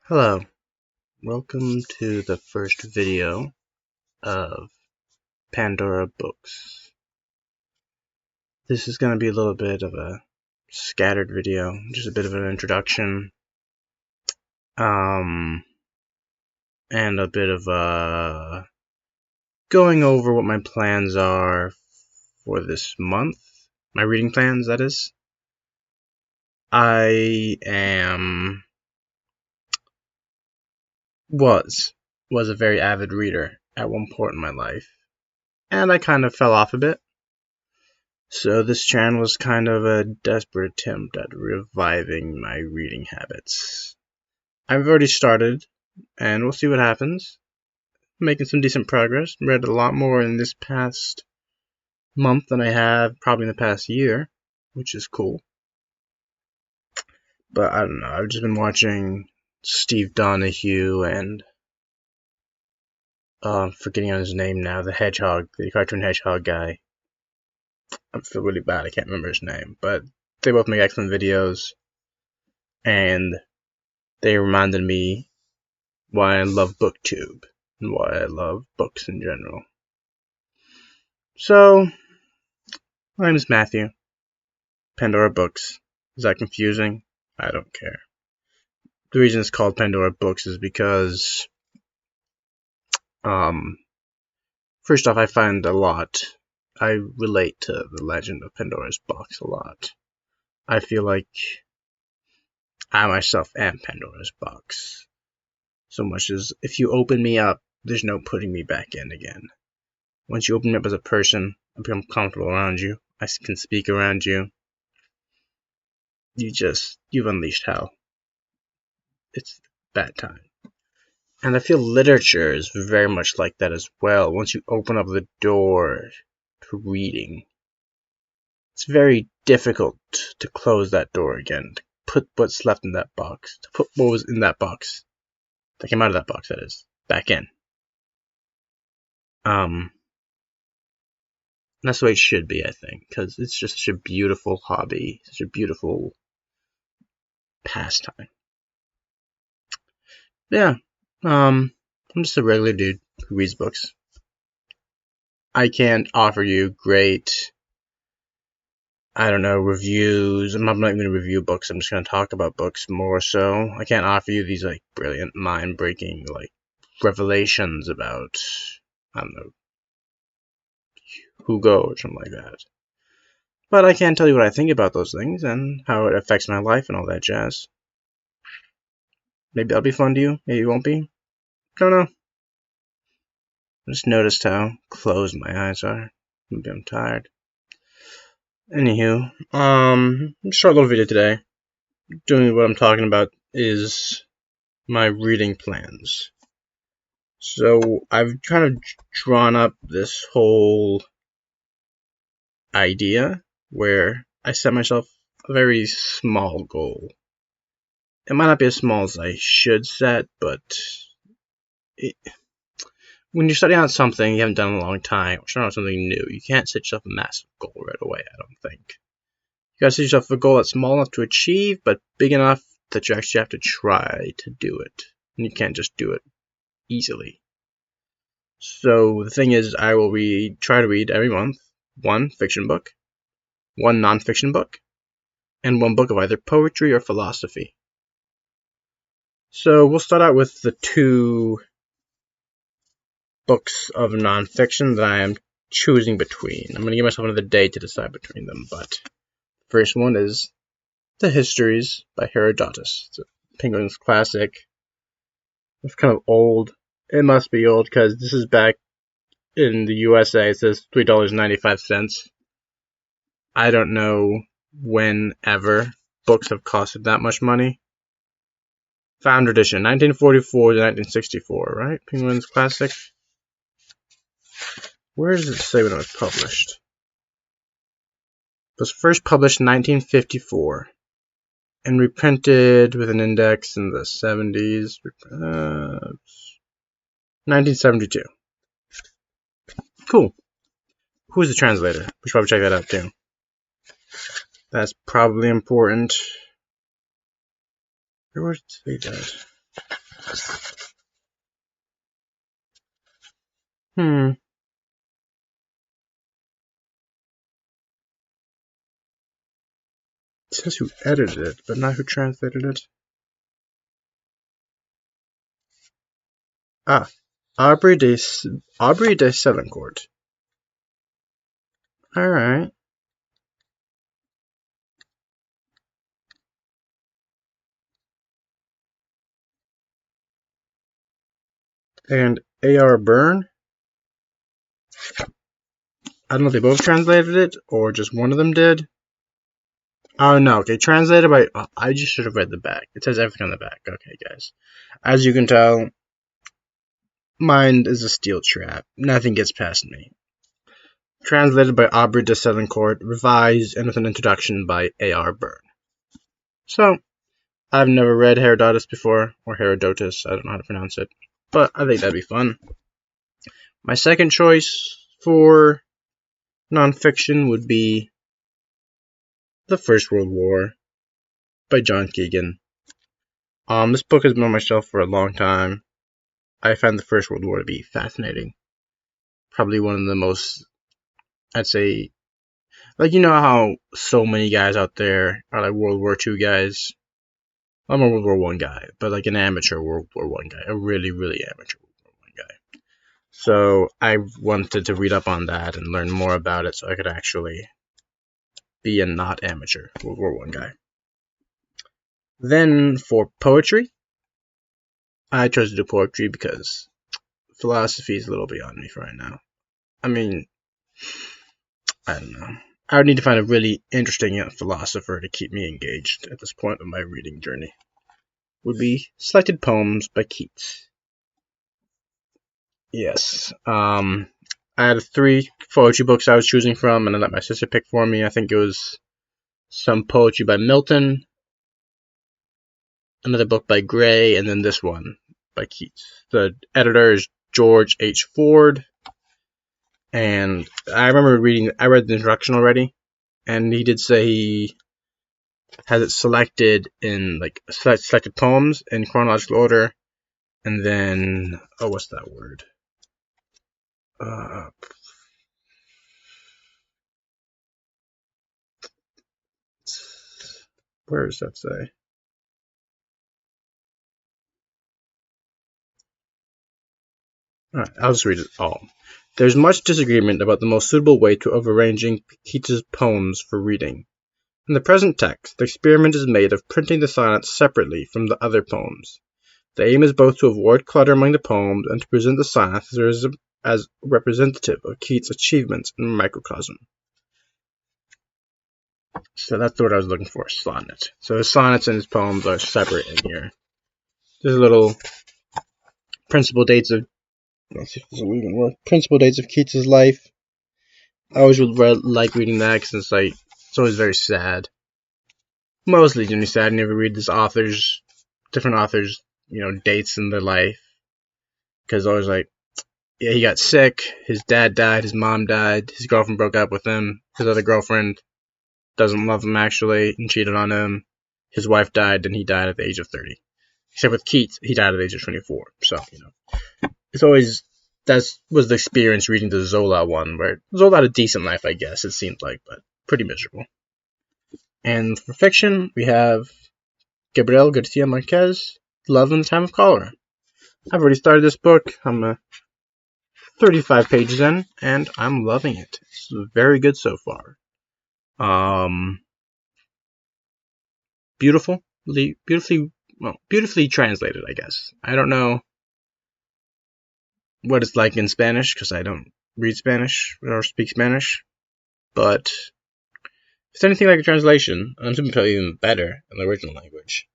Hello, welcome to the first video of Pandora Books. This is going to be a little bit of a scattered video, just a bit of an introduction, and a bit of going over what my plans are for this month. My reading plans, that is. I was a very avid reader at one point in my life, and I kind of fell off a bit. So this channel was kind of a desperate attempt at reviving my reading habits. I've already started, and we'll see what happens. Making some decent progress. Read a lot more in this past month than I have probably in the past year, which is cool. But I don't know, I've just been watching Steve Donahue and I'm forgetting on his name now, the hedgehog, the cartoon hedgehog guy. I feel really bad, I can't remember his name, but they both make excellent videos, and they reminded me why I love BookTube, and why I love books in general. So, my name is Matthew. Pandora Books. Is that confusing? I don't care. The reason it's called Pandora Books is because, first off, I relate to the legend of Pandora's box a lot. I feel like I myself am Pandora's box. So much as if you open me up, there's no putting me back in again. Once you open me up as a person, I become comfortable around you. I can speak around you. You've unleashed hell. It's a bad time. And I feel literature is very much like that as well. Once you open up the door to reading, it's very difficult to close that door again, to put what's left in that box, to put what was in that box, that came out of that box, that is, back in. That's the way it should be, I think, because it's just such a beautiful hobby, such a beautiful pastime. Yeah, I'm just a regular dude who reads books. I can't offer you great, reviews. I'm not even going to review books, I'm just going to talk about books more so. I can't offer you these, brilliant, mind-breaking, revelations about, Hugo or something like that. But I can tell you what I think about those things and how it affects my life and all that jazz. Maybe that'll be fun to you, maybe it won't be. Don't know. I just noticed how closed my eyes are. Maybe I'm tired. Anywho, short little video today. Doing what I'm talking about is my reading plans. So I've kind of drawn up this whole idea where I set myself a very small goal. It might not be as small as I should set, but when you're starting out something you haven't done in a long time, or starting out something new, you can't set yourself a massive goal right away, I don't think. You gotta set yourself a goal that's small enough to achieve, but big enough that you actually have to try to do it. And you can't just do it easily. So the thing is, I will try to read every month one fiction book, one non-fiction book, and one book of either poetry or philosophy. So we'll start out with the two books of non-fiction that I am choosing between. I'm going to give myself another day to decide between them, but the first one is The Histories by Herodotus. It's a Penguin's classic. It's kind of old. It must be old because this is back in the USA. It says $3.95. I don't know when ever books have costed that much money. Founder edition, 1944 to 1964, right? Penguin's classic. Where does it say when it was published? It was first published in 1954 and reprinted with an index in the 70s. 1972. Cool. Who's the translator? We should probably check that out too. That's probably important. Where would it say that? It says who edited it, but not who translated it. Ah, Aubrey de Selencourt. All right. And A.R. Byrne. I don't know if they both translated it or just one of them did. Oh no, okay, translated by. Oh, I just should have read the back. It says everything on the back. Okay, guys. As you can tell, mine is a steel trap. Nothing gets past me. Translated by Aubrey de Selencourt, revised and with an introduction by A.R. Byrne. So, I've never read Herodotus before, or Herodotus, I don't know how to pronounce it, but I think that'd be fun. My second choice for nonfiction would be The First World War by John Keegan. This book has been on my shelf for a long time. I found the First World War to be fascinating. Probably one of the most, I'd say, like, you know how so many guys out there are like World War II guys? I'm a World War I guy, but like an amateur World War I guy. A really, really amateur World War I guy. So I wanted to read up on that and learn more about it so I could actually be a not amateur World War I guy. Then for poetry, I chose to do poetry because philosophy is a little beyond me for right now. I mean, I don't know. I would need to find a really interesting philosopher to keep me engaged at this point of my reading journey. Would be Selected Poems by Keats. Yes. I had 3 poetry books I was choosing from, and I let my sister pick for me. I think it was some poetry by Milton, another book by Gray, and then this one by Keats. The editor is George H. Ford, and I remember I read the introduction already, and he did say he has it selected in, like, selected poems in chronological order, and then, oh, what's that word? Where does that say? Alright, I'll just read it all. There's much disagreement about the most suitable way of arranging Keats's poems for reading. In the present text, the experiment is made of printing the sonnets separately from the other poems. The aim is both to avoid clutter among the poems and to present the sonnets as representative of Keats' achievements in microcosm. So that's what I was looking for, sonnet. So his sonnets and his poems are separate in here. There's a little principal dates of Keats' life. I always like reading that because it's always very sad. Mostly really sad. I never read different authors, dates in their life. Because always like, yeah, he got sick, his dad died, his mom died, his girlfriend broke up with him, his other girlfriend doesn't love him actually and cheated on him, his wife died, and he died at the age of 30. Except with Keats, he died at the age of 24. So, it's always, that was the experience reading the Zola one, where Zola had a decent life, I guess, it seemed like, but pretty miserable. And for fiction, we have Gabriel Garcia Marquez, Love in the Time of Cholera. I've already started this book. I'm 35 pages in, and I'm loving it. It's very good so far. Beautifully translated, I guess. I don't know what it's like in Spanish, because I don't read Spanish or speak Spanish, but if it's anything like a translation, and it's probably even better in the original language.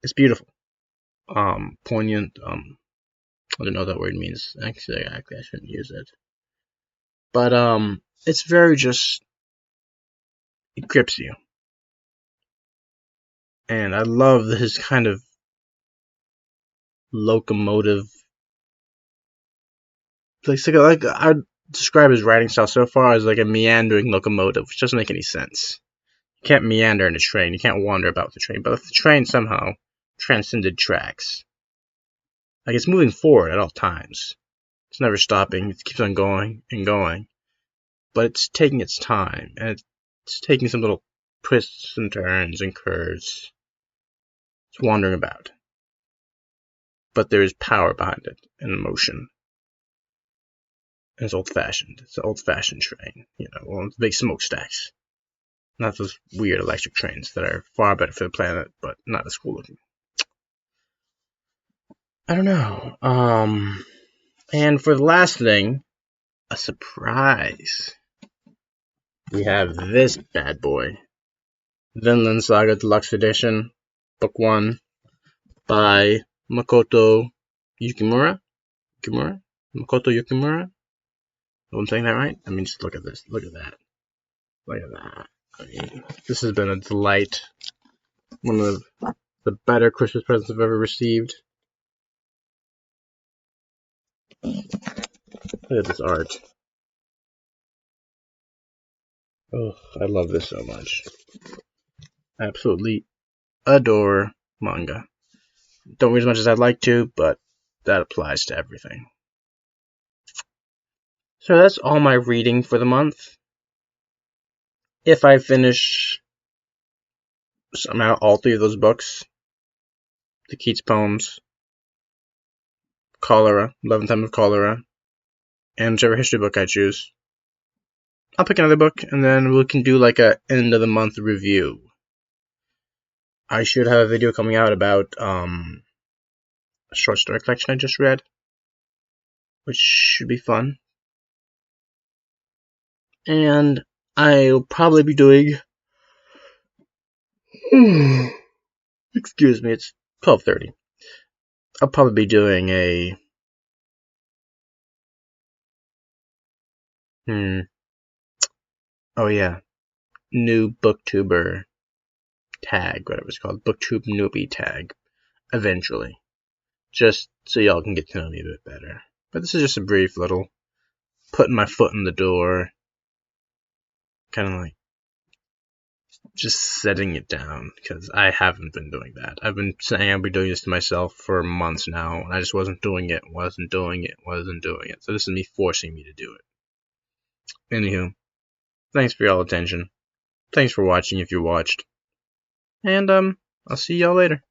It's beautiful. Poignant, I don't know what that word means. Actually, I shouldn't use it. But, it's very it grips you. And I love his kind of locomotive, like I describe his writing style so far as like a meandering locomotive, which doesn't make any sense. You can't meander in a train, you can't wander about the train, but if the train somehow transcended tracks, Like, it's moving forward at all times. It's never stopping. It keeps on going and going. But it's taking its time, and it's taking some little twists and turns and curves. It's wandering about. But there is power behind it, and emotion. And it's old-fashioned. It's an old-fashioned train, one of the big smokestacks. Not those weird electric trains that are far better for the planet, but not as cool looking. I don't know. And for the last thing, a surprise. We have this bad boy. Vinland Saga Deluxe Edition, Book 1, by Makoto Yukimura? Makoto Yukimura? I'm saying that right? I mean, just look at this. Look at that. Look at that. I mean, this has been a delight. One of the better Christmas presents I've ever received. Look at this art. Oh, I love this so much. I absolutely adore manga. Don't read as much as I'd like to, but that applies to everything. So that's all my reading for the month. If I finish somehow all 3 of those books, the Keats poems, Cholera, 11 Times of Cholera, and whichever history book I choose, I'll pick another book, and then we can do like a end of the month review. I should have a video coming out about a short story collection I just read, which should be fun. And I'll probably be doing... Excuse me, it's 12:30. I'll probably be doing a... Oh yeah, new BookTuber tag, whatever it's called, BookTube newbie tag, eventually. Just so y'all can get to know me a bit better. But this is just a brief little putting my foot in the door, kind of like just setting it down, because I haven't been doing that. I've been saying I'll be doing this to myself for months now, and I just wasn't doing it. So this is me forcing me to do it. Anywho, thanks for y'all attention. Thanks for watching if you watched. And I'll see y'all later.